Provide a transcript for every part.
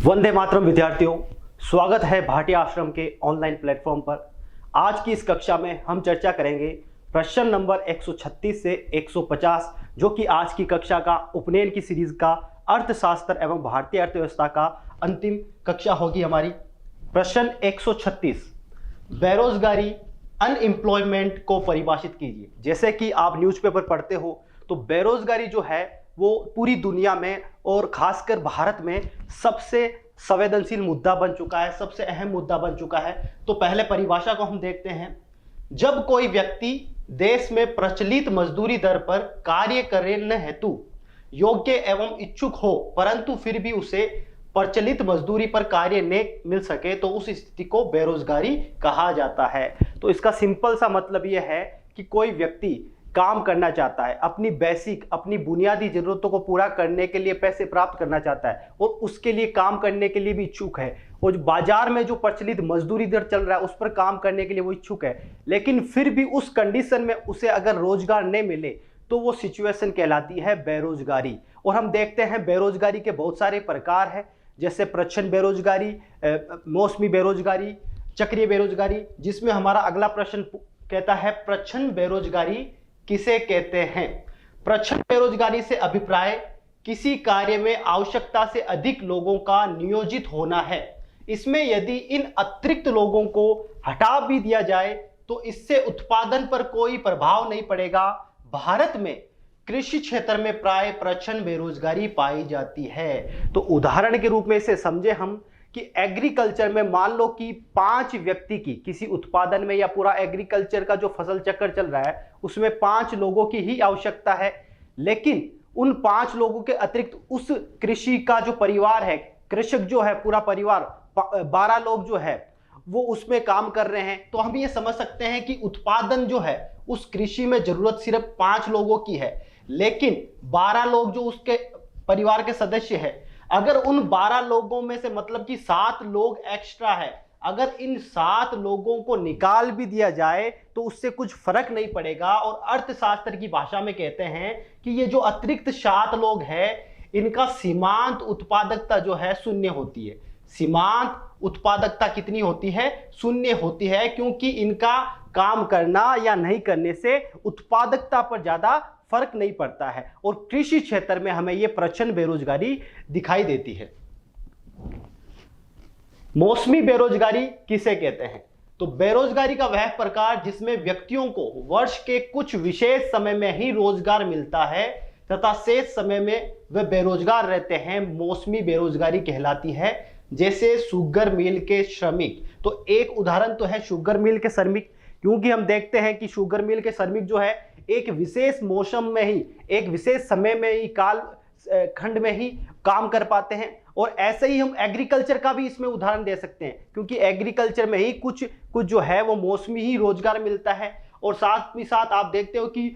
वंदे मातरम विद्यार्थियों, स्वागत है भाटिया आश्रम के ऑनलाइन प्लेटफॉर्म पर। आज की इस कक्षा में हम चर्चा करेंगे प्रश्न नंबर 136 से 150, जो कि आज की कक्षा का उपनयन की सीरीज का अर्थशास्त्र एवं भारतीय अर्थव्यवस्था का अंतिम कक्षा होगी हमारी। प्रश्न 136, बेरोजगारी अनएम्प्लॉयमेंट को परिभाषित कीजिए। जैसे कि आप न्यूज़पेपर पढ़ते हो तो बेरोजगारी जो है वो पूरी दुनिया में और खासकर भारत में सबसे संवेदनशील मुद्दा बन चुका है, सबसे अहम मुद्दा बन चुका है। तो पहले परिभाषा को हम देखते हैं। जब कोई व्यक्ति देश में प्रचलित मजदूरी दर पर कार्य करने हेतु योग्य एवं इच्छुक हो, परंतु फिर भी उसे प्रचलित मजदूरी पर कार्य न मिल सके, तो उस स्थिति को बेरोजगारी कहा जाता है। तो इसका सिंपल सा मतलब यह है कि कोई व्यक्ति काम करना चाहता है, अपनी बुनियादी जरूरतों को पूरा करने के लिए पैसे प्राप्त करना चाहता है और उसके लिए काम करने के लिए भी इच्छुक है, और बाजार में जो प्रचलित मजदूरी दर चल रहा है उस पर काम करने के लिए वो इच्छुक है, लेकिन फिर भी उस कंडीशन में उसे अगर रोजगार नहीं मिले तो वो सिचुएशन कहलाती है बेरोजगारी। और हम देखते हैं बेरोजगारी के बहुत सारे प्रकार हैं, जैसे प्रच्छन्न बेरोजगारी, मौसमी बेरोजगारी, चक्रीय बेरोजगारी। जिसमें हमारा अगला प्रश्न कहता है प्रच्छन्न बेरोजगारी किसे कहते हैं। प्रच्छन्न बेरोजगारी से अभिप्राय किसी कार्य में आवश्यकता से अधिक लोगों का नियोजित होना है। इसमें यदि इन अतिरिक्त लोगों को हटा भी दिया जाए तो इससे उत्पादन पर कोई प्रभाव नहीं पड़ेगा। भारत में कृषि क्षेत्र में प्राय प्रच्छन्न बेरोजगारी पाई जाती है। तो उदाहरण के रूप में इसे समझे हम कि एग्रीकल्चर में मान लो कि 5 व्यक्ति की किसी उत्पादन में या पूरा एग्रीकल्चर का जो फसल चक्र चल रहा है उसमें 5 लोगों की ही आवश्यकता है, लेकिन उन 5 लोगों के अतिरिक्त उस कृषि का जो परिवार है, कृषक जो है पूरा परिवार 12 लोग जो है वो उसमें काम कर रहे हैं। तो हम ये समझ सकते हैं कि उत्पादन जो है उस कृषि में जरूरत सिर्फ 5 लोगों की है, लेकिन 12 लोग जो उसके परिवार के सदस्य है, अगर उन 12 लोगों में से मतलब कि 7 लोग एक्स्ट्रा है, अगर इन 7 लोगों को निकाल भी दिया जाए तो उससे कुछ फर्क नहीं पड़ेगा। और अर्थशास्त्र की भाषा में कहते हैं कि ये जो अतिरिक्त 7 लोग हैं इनका सीमांत उत्पादकता जो है शून्य होती है। सीमांत उत्पादकता कितनी होती है? शून्य होती है, क्योंकि इनका काम करना या नहीं करने से उत्पादकता पर ज्यादा फर्क नहीं पड़ता है। और कृषि क्षेत्र में हमें यह प्रच्छन्न बेरोजगारी दिखाई देती है। मौसमी बेरोजगारी किसे कहते हैं? तो बेरोजगारी का वह प्रकार जिसमें व्यक्तियों को वर्ष के कुछ विशेष समय में ही रोजगार मिलता है तथा शेष समय में वे बेरोजगार रहते हैं, मौसमी बेरोजगारी कहलाती है। जैसे शुगर मिल के श्रमिक, तो एक उदाहरण तो है शुगर मिल के श्रमिक, क्योंकि हम देखते हैं कि शुगर मिल के श्रमिक जो है एक विशेष मौसम में ही, एक विशेष समय में ही, काल खंड में ही काम कर पाते हैं। और ऐसे ही हम एग्रीकल्चर का भी इसमें उदाहरण दे सकते हैं, क्योंकि एग्रीकल्चर में ही कुछ जो है वो मौसमी ही रोजगार मिलता है। और साथ ही साथ आप देखते हो कि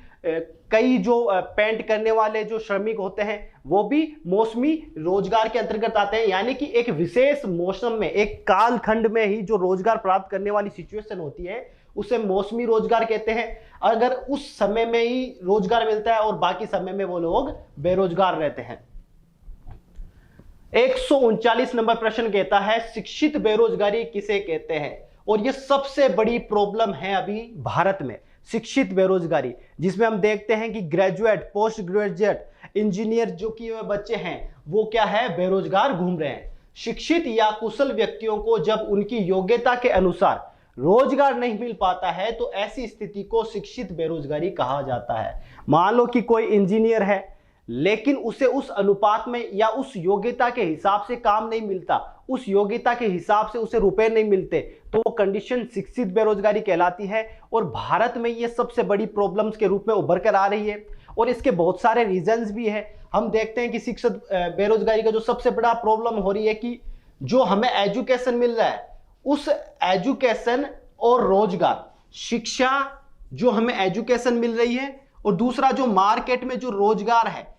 कई जो पेंट करने वाले जो श्रमिक होते हैं वो भी मौसमी रोजगार के अंतर्गत आते हैं, यानी कि एक विशेष मौसम में, एक काल खंड में ही जो रोजगार प्राप्त करने वाली सिचुएशन होती है उसे मौसमी रोजगार कहते हैं। अगर उस समय में ही रोजगार मिलता है और बाकी समय में वो लोग बेरोजगार रहते हैं। 139 नंबर प्रश्न कहता है शिक्षित बेरोजगारी किसे कहते हैं? और ये सबसे बड़ी प्रॉब्लम है अभी भारत में, शिक्षित बेरोजगारी, जिसमें हम देखते हैं कि ग्रेजुएट, पोस्ट ग्रेजुएट, इंजीनियर जो कि बच्चे हैं वो क्या है, बेरोजगार घूम रहे हैं। शिक्षित या कुशल व्यक्तियों को जब उनकी योग्यता के अनुसार रोजगार नहीं मिल पाता है तो ऐसी स्थिति को शिक्षित बेरोजगारी कहा जाता है। मान लो कि कोई इंजीनियर है लेकिन उसे उस अनुपात में या उस योग्यता के हिसाब से काम नहीं मिलता, उस योग्यता के हिसाब से उसे रुपए नहीं मिलते, तो वो कंडीशन शिक्षित बेरोजगारी कहलाती है। और भारत में ये सबसे बड़ी प्रॉब्लम्स के रूप में उभर कर आ रही है और इसके बहुत सारे रीजंस भी है। हम देखते हैं कि शिक्षित बेरोजगारी का जो सबसे बड़ा प्रॉब्लम हो रही है कि जो हमें एजुकेशन मिल रहा है उस एजुकेशन और रोजगार, शिक्षा जो हमें एजुकेशन मिल रही है और दूसरा जो मार्केट में जो रोजगार है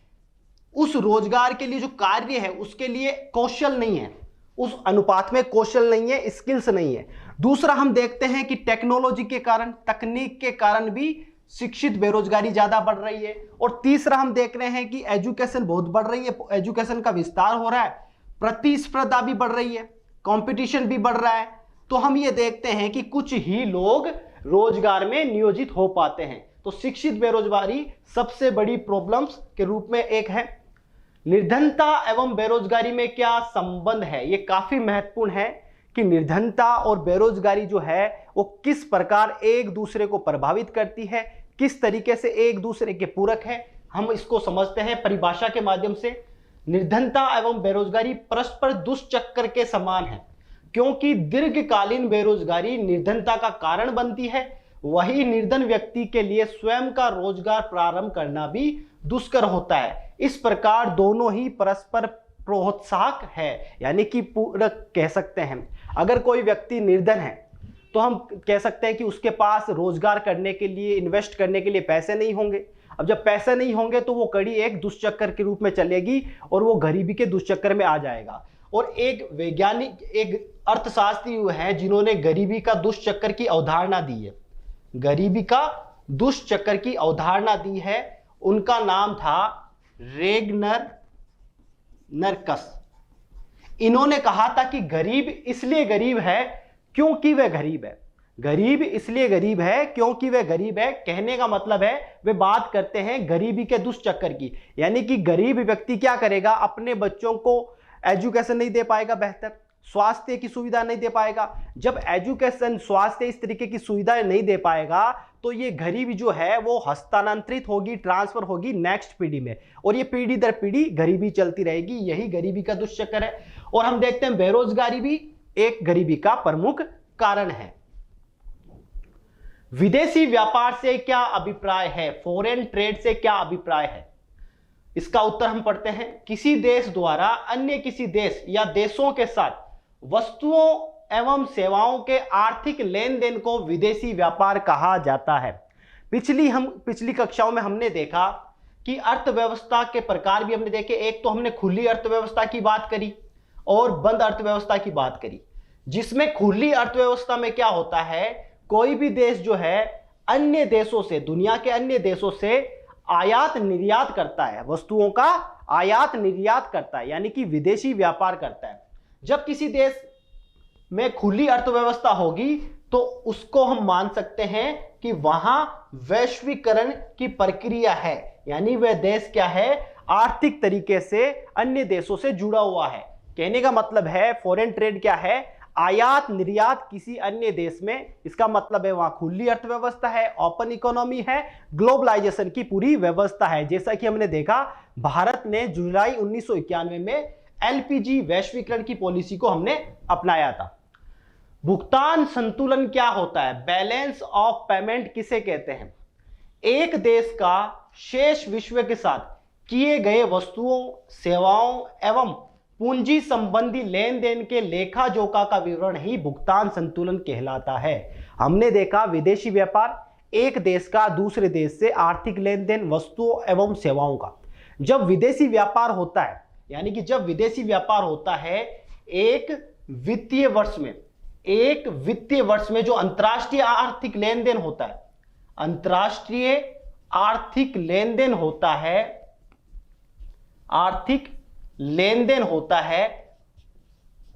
उस रोजगार के लिए जो कार्य है उसके लिए कौशल नहीं है, उस अनुपात में कौशल नहीं है, स्किल्स नहीं है। दूसरा हम देखते हैं कि टेक्नोलॉजी के कारण, तकनीक के कारण भी शिक्षित बेरोजगारी ज्यादा बढ़ रही है। और तीसरा हम देख रहे हैं कि एजुकेशन बहुत बढ़ रही है, एजुकेशन का विस्तार हो रहा है, प्रतिस्पर्धा भी बढ़ रही है, कंपटीशन भी बढ़ रहा है, तो हम ये देखते हैं कि कुछ ही लोग रोजगार में नियोजित हो पाते हैं। तो शिक्षित बेरोजगारी सबसे बड़ी प्रॉब्लम्स के रूप में एक है। निर्धनता एवं बेरोजगारी में क्या संबंध है, ये काफी महत्वपूर्ण है कि निर्धनता और बेरोजगारी जो है वो किस प्रकार एक दूसरे को प्रभावित करती है, किस तरीके से एक दूसरे के पूरक है। हम इसको समझते हैं परिभाषा के माध्यम से। निर्धनता एवं बेरोजगारी परस्पर दुष्चक्र के समान है, क्योंकि दीर्घकालीन बेरोजगारी निर्धनता का कारण बनती है, वही निर्धन व्यक्ति के लिए स्वयं का रोजगार प्रारंभ करना भी दुष्कर होता है। इस प्रकार दोनों ही परस्पर प्रोत्साहक है, यानी कि पूरक कह सकते हैं। अगर कोई व्यक्ति निर्धन है तो हम कह सकते हैं कि उसके पास रोजगार करने के लिए, इन्वेस्ट करने के लिए पैसे नहीं होंगे। अब जब पैसे नहीं होंगे तो वो कड़ी एक दुष्चक्र के रूप में चलेगी और वो गरीबी के दुष्चक्र में आ जाएगा। और एक वैज्ञानिक, एक अर्थशास्त्री है जिन्होंने गरीबी का दुष्चक्र की अवधारणा दी है, गरीबी का दुष्चक्र की अवधारणा दी है, उनका नाम था रेगनर नरकस। इन्होंने कहा था कि गरीब इसलिए गरीब है क्योंकि वह गरीब है, गरीब इसलिए गरीब है क्योंकि वह गरीब है। कहने का मतलब है वे बात करते हैं गरीबी के दुष्चक्र की, यानी कि गरीब व्यक्ति क्या करेगा, अपने बच्चों को एजुकेशन नहीं दे पाएगा, बेहतर स्वास्थ्य की सुविधा नहीं दे पाएगा। जब एजुकेशन, स्वास्थ्य, इस तरीके की सुविधाएं नहीं दे पाएगा तो ये गरीबी जो है वो हस्तांतरित होगी, ट्रांसफर होगी नेक्स्ट पीढ़ी में, और ये पीढ़ी दर पीढ़ी गरीबी चलती रहेगी। यही गरीबी का दुष्चक्र है। और हम देखते हैं बेरोजगारी भी एक गरीबी का प्रमुख कारण है। विदेशी व्यापार से क्या अभिप्राय है, फॉरेन ट्रेड से क्या अभिप्राय है? इसका उत्तर हम पढ़ते हैं। किसी देश द्वारा अन्य किसी देश या देशों के साथ वस्तुओं एवं सेवाओं के आर्थिक लेन देन को विदेशी व्यापार कहा जाता है। पिछली कक्षाओं में हमने देखा कि अर्थव्यवस्था के प्रकार भी हमने देखे। एक तो हमने खुली अर्थव्यवस्था की बात करी और बंद अर्थव्यवस्था की बात करी, जिसमें खुली अर्थव्यवस्था में क्या होता है, कोई भी देश जो है अन्य देशों से, दुनिया के अन्य देशों से आयात निर्यात करता है, वस्तुओं का आयात निर्यात करता है, यानी कि विदेशी व्यापार करता है। जब किसी देश में खुली अर्थव्यवस्था होगी तो उसको हम मान सकते हैं कि वहां वैश्वीकरण की प्रक्रिया है, यानी वह देश क्या है, आर्थिक तरीके से अन्य देशों से जुड़ा हुआ है। कहने का मतलब है फॉरेन ट्रेड क्या है, आयात निर्यात किसी अन्य देश में। इसका मतलब है वहां खुली अर्थव्यवस्था है, ओपन इकोनॉमी है, ग्लोबलाइजेशन की पूरी व्यवस्था है। जैसा कि हमने देखा भारत ने जुलाई 1991 में एलपीजी वैश्वीकरण की पॉलिसी को हमने अपनाया था। भुगतान संतुलन क्या होता है, बैलेंस ऑफ पेमेंट किसे कहते हैं? एक देश का शेष विश्व के साथ किए गए वस्तुओं, सेवाओं एवं पूंजी संबंधी लेन देन के लेखा जोखा का विवरण ही भुगतान संतुलन कहलाता है। हमने देखा विदेशी व्यापार, एक देश का दूसरे देश से आर्थिक लेन देन वस्तुओं एवं सेवाओं का। जब विदेशी व्यापार होता है, यानी कि जब विदेशी व्यापार होता है एक वित्तीय वर्ष में जो अंतरराष्ट्रीय आर्थिक लेन देन होता है, अंतरराष्ट्रीय आर्थिक लेन देन होता है, आर्थिक लेन देन होता है,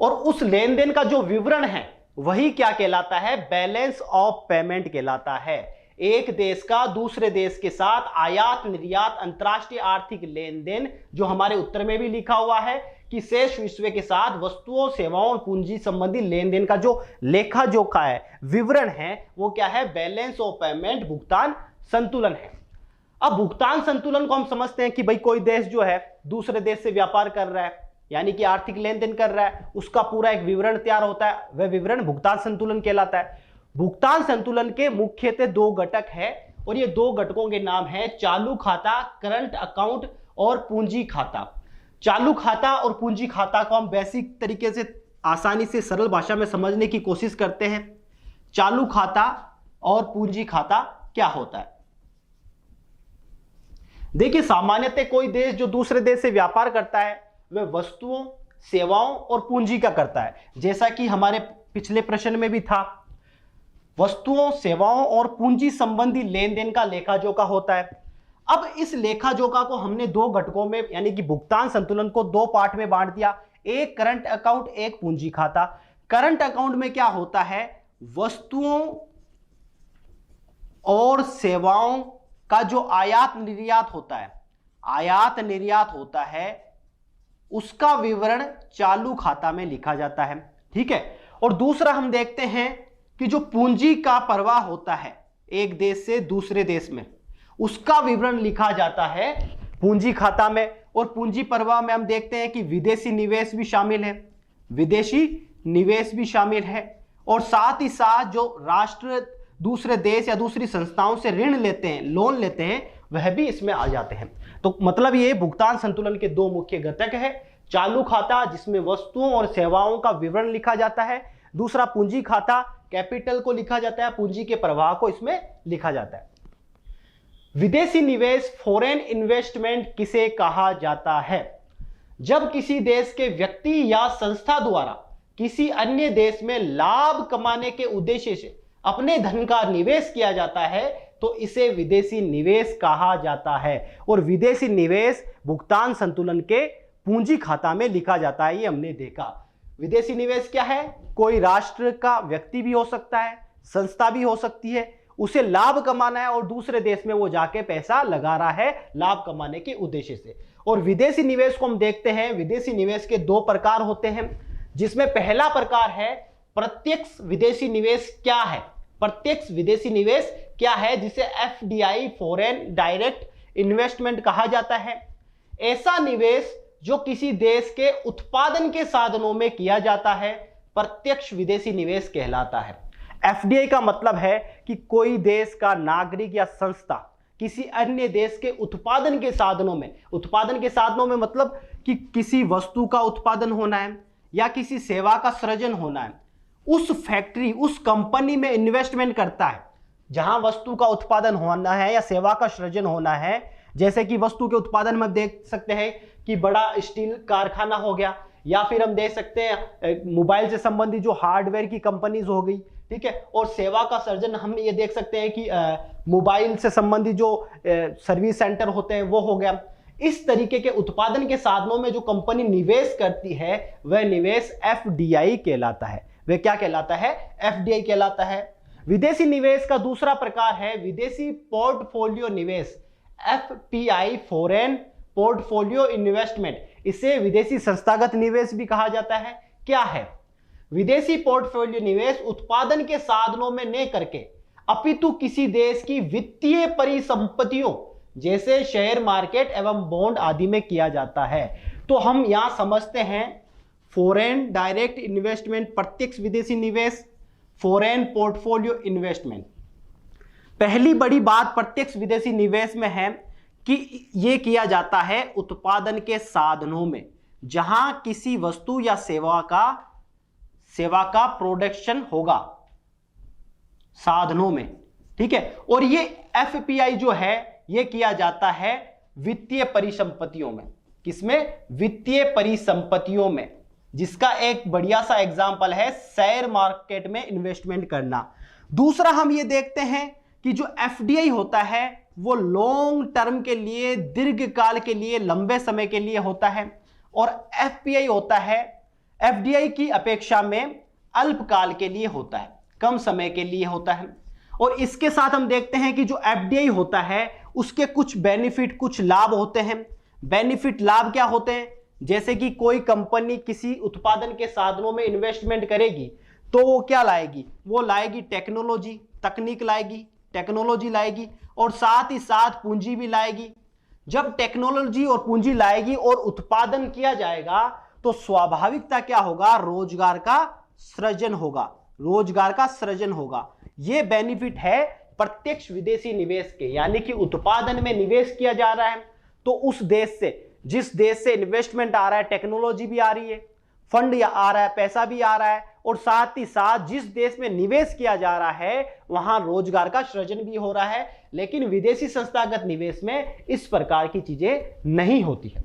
और उस लेन देन का जो विवरण है वही क्या कहलाता है, बैलेंस ऑफ पेमेंट कहलाता है। एक देश का दूसरे देश के साथ आयात निर्यात अंतरराष्ट्रीय आर्थिक लेन देन, जो हमारे उत्तर में भी लिखा हुआ है कि शेष विश्व के साथ वस्तुओं, सेवाओं और पूंजी संबंधी लेन देन का जो लेखा जोखा है, विवरण है, वो क्या है, बैलेंस ऑफ पेमेंट, भुगतान संतुलन है। अब भुगतान संतुलन को हम समझते हैं कि भाई कोई देश जो है दूसरे देश से व्यापार कर रहा है, यानी कि आर्थिक लेन देन कर रहा है, उसका पूरा एक विवरण तैयार होता है, वह विवरण भुगतान संतुलन कहलाता है। भुगतान संतुलन के मुख्यतः दो घटक है, और ये दो घटकों के नाम है चालू खाता, करंट अकाउंट, और पूंजी खाता। चालू खाता और पूंजी खाता को हम बेसिक तरीके से आसानी से सरल भाषा में समझने की कोशिश करते हैं। चालू खाता और पूंजी खाता क्या होता है? देखिए, सामान्यतः कोई देश जो दूसरे देश से व्यापार करता है वह वस्तुओं, सेवाओं और पूंजी का करता है। जैसा कि हमारे पिछले प्रश्न में भी था, वस्तुओं, सेवाओं और पूंजी संबंधी लेन देन का लेखा जोखा होता है। अब इस लेखा जोखा को हमने दो घटकों में, यानी कि भुगतान संतुलन को दो पार्ट में बांट दिया। एक करंट अकाउंट, एक पूंजी खाता। करंट अकाउंट में क्या होता है, वस्तुओं और सेवाओं का जो आयात निर्यात होता है, आयात निर्यात होता है, उसका विवरण चालू खाता में लिखा जाता है। ठीक है। और दूसरा हम देखते हैं कि जो पूंजी का प्रवाह होता है एक देश से दूसरे देश में, उसका विवरण लिखा जाता है पूंजी खाता में। और पूंजी प्रवाह में हम देखते हैं कि विदेशी निवेश भी शामिल है, विदेशी निवेश भी शामिल है। और साथ ही साथ जो राष्ट्र दूसरे देश या दूसरी संस्थाओं से ऋण लेते हैं, लोन लेते हैं, वह भी इसमें आ जाते हैं। तो मतलब ये भुगतान संतुलन के दो मुख्य घटक है, चालू खाता जिसमें वस्तुओं और सेवाओं का विवरण लिखा जाता है, दूसरा पूंजी खाता, कैपिटल को लिखा जाता है, पूंजी के प्रवाह को इसमें लिखा जाता है। विदेशी निवेश, फॉरेन इन्वेस्टमेंट किसे कहा जाता है? जब किसी देश के व्यक्ति या संस्था द्वारा किसी अन्य देश में लाभ कमाने के उद्देश्य से अपने धन का निवेश किया जाता है तो इसे विदेशी निवेश कहा जाता है। और विदेशी निवेश भुगतान संतुलन के पूंजी खाता में लिखा जाता है, ये हमने देखा। विदेशी निवेश क्या है? कोई राष्ट्र का व्यक्ति भी हो सकता है, संस्था भी हो सकती है, उसे लाभ कमाना है और दूसरे देश में वो जाके पैसा लगा रहा है लाभ कमाने के उद्देश्य से। और विदेशी निवेश को हम देखते हैं, विदेशी निवेश के दो प्रकार होते हैं, जिसमें पहला प्रकार है प्रत्यक्ष विदेशी निवेश। क्या है प्रत्यक्ष विदेशी निवेश? क्या है? जिसे एफडीआई, फॉरेन डायरेक्ट इन्वेस्टमेंट कहा जाता है। ऐसा निवेश जो किसी देश के उत्पादन के साधनों में किया जाता है प्रत्यक्ष विदेशी निवेश कहलाता है। एफडीआई का मतलब है कि कोई देश का नागरिक या संस्था किसी अन्य देश के उत्पादन के साधनों में, उत्पादन के साधनों में मतलब कि किसी वस्तु का उत्पादन होना है या किसी सेवा का सृजन होना है, उस फैक्ट्री, उस कंपनी में इन्वेस्टमेंट करता है जहां वस्तु का उत्पादन होना है या सेवा का सृजन होना है। जैसे कि वस्तु के उत्पादन में देख सकते हैं कि बड़ा स्टील कारखाना हो गया, या फिर हम देख सकते हैं मोबाइल से संबंधित जो हार्डवेयर की कंपनीज हो गई। ठीक है। और सेवा का सृजन हम ये देख सकते हैं कि मोबाइल से संबंधित जो सर्विस सेंटर होते हैं वो हो गया। इस तरीके के उत्पादन के साधनों में जो कंपनी निवेश करती है वह निवेश एफडीआई कहलाता है। वह क्या कहलाता है? एफडीआई कहलाता है। विदेशी निवेश का दूसरा प्रकार है विदेशी पोर्टफोलियो निवेश, एफपीआई, फॉरेन पोर्टफोलियो इन्वेस्टमेंट। इसे विदेशी संस्थागत निवेश भी कहा जाता है। क्या है विदेशी पोर्टफोलियो निवेश? उत्पादन के साधनों में न करके अपितु किसी देश की वित्तीय परिसंपत्तियों जैसे शेयर मार्केट एवं बॉन्ड आदि में किया जाता है। तो हम यहां समझते हैं फॉरेन डायरेक्ट इन्वेस्टमेंट प्रत्यक्ष विदेशी निवेश, फॉरेन पोर्टफोलियो इन्वेस्टमेंट। पहली बड़ी बात प्रत्यक्ष विदेशी निवेश में है कि यह किया जाता है उत्पादन के साधनों में, जहां किसी वस्तु या सेवा का प्रोडक्शन होगा साधनों में। ठीक है। और ये एफपीआई जो है यह किया जाता है वित्तीय परिसंपत्तियों में। किसमें? वित्तीय परिसंपत्तियों में, जिसका एक बढ़िया सा एग्जांपल है शेयर मार्केट में इन्वेस्टमेंट करना। दूसरा हम ये देखते हैं कि जो एफडीआई होता है वो लॉन्ग टर्म के लिए, दीर्घकाल के लिए, लंबे समय के लिए होता है, और एफपीआई होता है एफडीआई की अपेक्षा में अल्पकाल के लिए होता है, कम समय के लिए होता है। और इसके साथ हम देखते हैं कि जो एफडीआई होता है उसके कुछ बेनिफिट, कुछ लाभ होते हैं। बेनिफिट, लाभ क्या होते हैं? जैसे कि कोई कंपनी किसी उत्पादन के साधनों में इन्वेस्टमेंट करेगी तो वो क्या लाएगी? वो लाएगी टेक्नोलॉजी, तकनीक लाएगी, टेक्नोलॉजी लाएगी, और साथ ही साथ पूंजी भी लाएगी। जब टेक्नोलॉजी और पूंजी लाएगी और उत्पादन किया जाएगा तो स्वाभाविकता क्या होगा? रोजगार का सृजन होगा, रोजगार का सृजन होगा। यह बेनिफिट है प्रत्यक्ष विदेशी निवेश के, यानी कि उत्पादन में निवेश किया जा रहा है तो उस देश से, जिस देश से इन्वेस्टमेंट आ रहा है, टेक्नोलॉजी भी आ रही है, फंड आ रहा है, पैसा भी आ रहा है, और साथ ही साथ जिस देश में निवेश किया जा रहा है वहां रोजगार का सृजन भी हो रहा है। लेकिन विदेशी संस्थागत निवेश में इस प्रकार की चीजें नहीं होती है।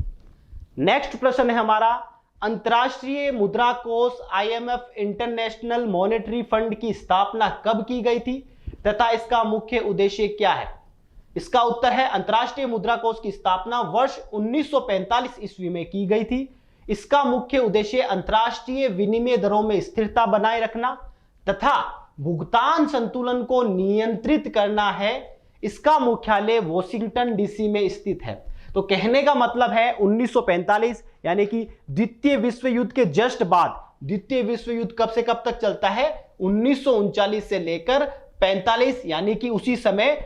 नेक्स्ट प्रश्न है हमारा, अंतर्राष्ट्रीय मुद्रा कोष आईएमएफ इंटरनेशनल मॉनेटरी फंड की स्थापना कब की गई थी तथा इसका मुख्य उद्देश्य क्या है? इसका उत्तर है अंतर्राष्ट्रीय मुद्रा कोष की स्थापना वर्ष 1945 ईस्वी में की गई थी। इसका मुख्य उद्देश्य अंतर्राष्ट्रीय विनिमय दरों में स्थिरता बनाए रखना तथा भुगतान संतुलन को नियंत्रित करना है। इसका मुख्यालय वॉशिंगटन डीसी में स्थित है। तो कहने का मतलब है 1945 यानी कि द्वितीय विश्व युद्ध के जस्ट बाद, द्वितीय विश्व युद्ध कब से कब तक चलता है, 1939 से लेकर 45 यानी कि उसी समय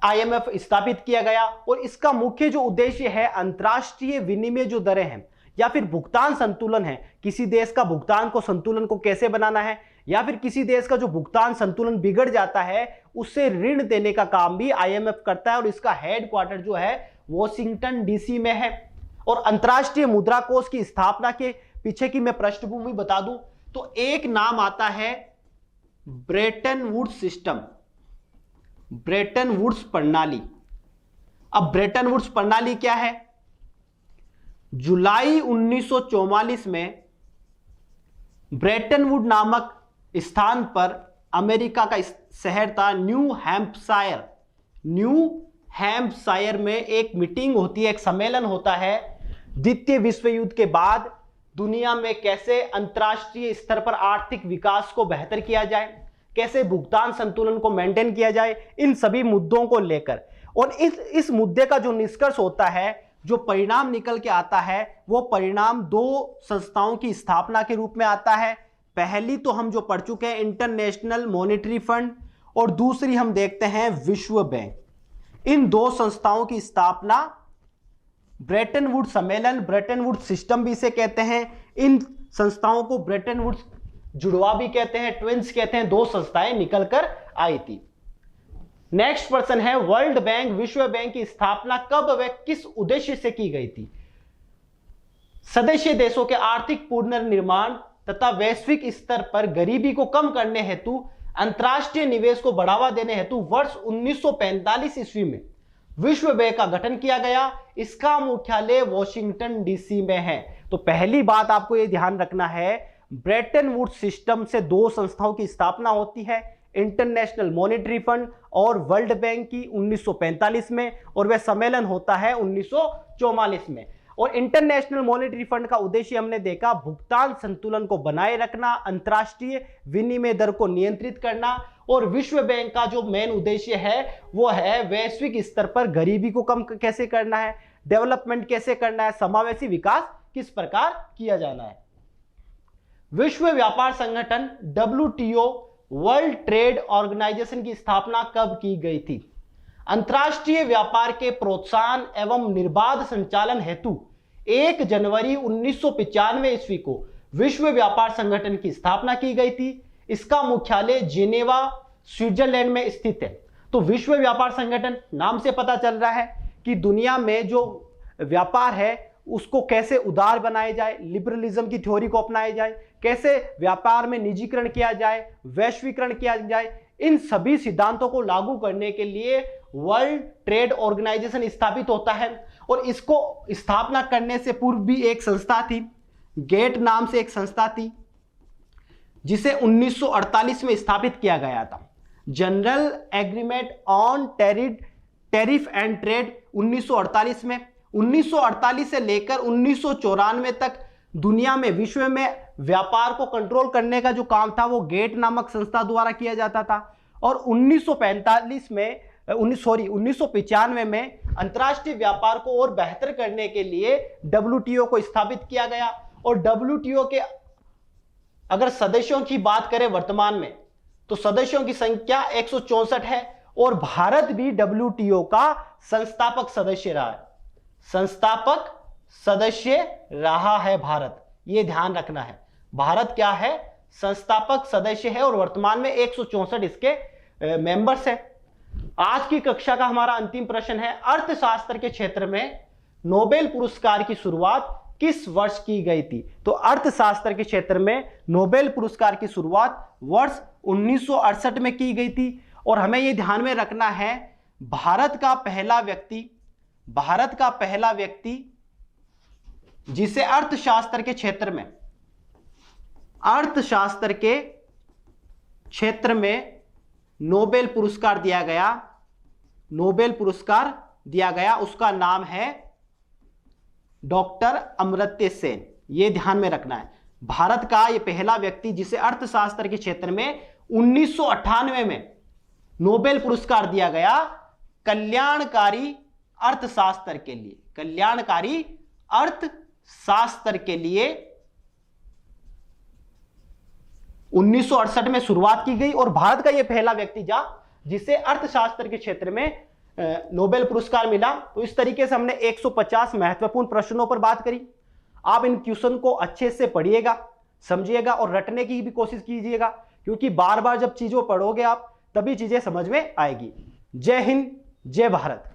आईएमएफ स्थापित किया गया। और इसका मुख्य जो उद्देश्य है अंतर्राष्ट्रीय विनिमय जो दरें हैं या फिर भुगतान संतुलन है, किसी देश का भुगतान को संतुलन को कैसे बनाना है, या फिर किसी देश का जो भुगतान संतुलन बिगड़ जाता है उससे ऋण देने का काम भी आईएमएफ करता है। और इसका हेडक्वार्टर जो है वॉशिंगटन डीसी में है। और अंतर्राष्ट्रीय मुद्रा कोष की स्थापना के पीछे की मैं पृष्ठभूमि बता दूं तो एक नाम आता है Bretton Woods system, Bretton Woods प्रणाली। अब ब्रेटन वुड्स प्रणाली क्या है? जुलाई 1944 में ब्रेटन वुड नामक स्थान पर अमेरिका का शहर था न्यू हैम्पशायर में एक मीटिंग होती है, एक सम्मेलन होता है। द्वितीय विश्व युद्ध के बाद दुनिया में कैसे अंतर्राष्ट्रीय स्तर पर आर्थिक विकास को बेहतर किया जाए, कैसे भुगतान संतुलन को मेंटेन किया जाए, इन सभी मुद्दों को लेकर। और इस मुद्दे का जो निष्कर्ष होता है, जो परिणाम निकल के आता है, वो परिणाम दो संस्थाओं की स्थापना के रूप में आता है। पहली तो हम जो पढ़ चुके हैं इंटरनेशनल मॉनेटरी फंड, और दूसरी हम देखते हैं विश्व बैंक। इन दो संस्थाओं की स्थापना, ब्रेटन वुड्स सम्मेलन, ब्रेटन वुड्स सिस्टम भी इसे कहते हैं। इन संस्थाओं को ब्रेटन वुड्स जुड़वा भी कहते हैं, ट्विंस कहते हैं। दो संस्थाएं निकलकर आई थी। नेक्स्ट पर्सन है वर्ल्ड बैंक। विश्व बैंक की स्थापना कब व किस उद्देश्य से की गई थी? सदस्य देशों के आर्थिक पुनर्निर्माण तथा वैश्विक स्तर पर गरीबी को कम करने हेतु, अंतर्राष्ट्रीय निवेश को बढ़ावा देने हेतु वर्ष 1945 ईस्वी में विश्व बैंक का गठन किया गया। इसका मुख्यालय वॉशिंगटन डीसी में है। तो पहली बात आपको यह ध्यान रखना है, ब्रेटन वुड्स सिस्टम से दो संस्थाओं की स्थापना होती है, इंटरनेशनल मॉनेटरी फंड और वर्ल्ड बैंक की 1945 में, और वह सम्मेलन होता है 1944 में। और इंटरनेशनल मॉनेटरी फंड का उद्देश्य हमने देखा भुगतान संतुलन को बनाए रखना, अंतर्राष्ट्रीय विनिमय दर को नियंत्रित करना। और विश्व बैंक का जो मेन उद्देश्य है वो है वैश्विक स्तर पर गरीबी को कम कैसे करना है, डेवलपमेंट कैसे करना है, समावेशी विकास किस प्रकार किया जाना है। विश्व व्यापार संगठन WTO वर्ल्ड ट्रेड ऑर्गेनाइजेशन की स्थापना कब की गई थी? अंतर्राष्ट्रीय व्यापार के प्रोत्साहन एवं निर्बाध संचालन हेतु 1 जनवरी 1995 ईस्वी को विश्व व्यापार संगठन की स्थापना की गई थी। इसका मुख्यालय जिनेवा स्विट्जरलैंड में स्थित है। तो विश्व व्यापार संगठन नाम से पता चल रहा है कि दुनिया में जो व्यापार है उसको कैसे उदार बनाया जाए, लिबरलिज्म की थ्योरी को अपनाया जाए, कैसे व्यापार में निजीकरण किया जाए, वैश्वीकरण किया जाए, इन सभी सिद्धांतों को लागू करने के लिए वर्ल्ड ट्रेड ऑर्गेनाइजेशन स्थापित होता है। और इसको स्थापना करने से पूर्व भी एक संस्था थी, गेट नाम से एक संस्था थी, जिसे 1948 में स्थापित किया गया था। General agreement on tariff and trade 1948 में। 1948 से लेकर 1994 तक दुनिया में, विश्व में व्यापार को कंट्रोल करने का जो काम था वो गेट नामक संस्था द्वारा किया जाता था। और 1995 में अंतर्राष्ट्रीय व्यापार को और बेहतर करने के लिए WTO को स्थापित किया गया। और WTO के अगर सदस्यों की बात करें वर्तमान में, तो सदस्यों की संख्या 164 है। और भारत भी WTO का संस्थापक सदस्य रहा है, संस्थापक सदस्य रहा है भारत। यह ध्यान रखना है, भारत क्या है, संस्थापक सदस्य है। और वर्तमान में 164 इसके मेंबर्स है। आज की कक्षा का हमारा अंतिम प्रश्न है, अर्थशास्त्र के क्षेत्र में नोबेल पुरस्कार की शुरुआत किस वर्ष की गई थी? तो अर्थशास्त्र के क्षेत्र में नोबेल पुरस्कार की शुरुआत वर्ष 1968 में की गई थी। और हमें यह ध्यान में रखना है, भारत का पहला व्यक्ति जिसे अर्थशास्त्र के क्षेत्र में नोबेल पुरस्कार दिया गया, उसका नाम है डॉक्टर अमर्त्य सेन। ये ध्यान में रखना है। भारत का ये पहला व्यक्ति जिसे अर्थशास्त्र के क्षेत्र में 1998 में नोबेल पुरस्कार दिया गया कल्याणकारी अर्थशास्त्र के लिए, कल्याणकारी अर्थशास्त्र के लिए 1968 में शुरुआत की गई और भारत का यह पहला व्यक्ति जिसे अर्थशास्त्र के क्षेत्र में नोबेल पुरस्कार मिला। तो इस तरीके से हमने 150 महत्वपूर्ण प्रश्नों पर बात करी। आप इन क्वेश्चन को अच्छे से पढ़िएगा, समझिएगा और रटने की भी कोशिश कीजिएगा, क्योंकि बार बार जब चीजों पढ़ोगे आप तभी चीजें समझ में आएगी। जय हिंद, जय भारत।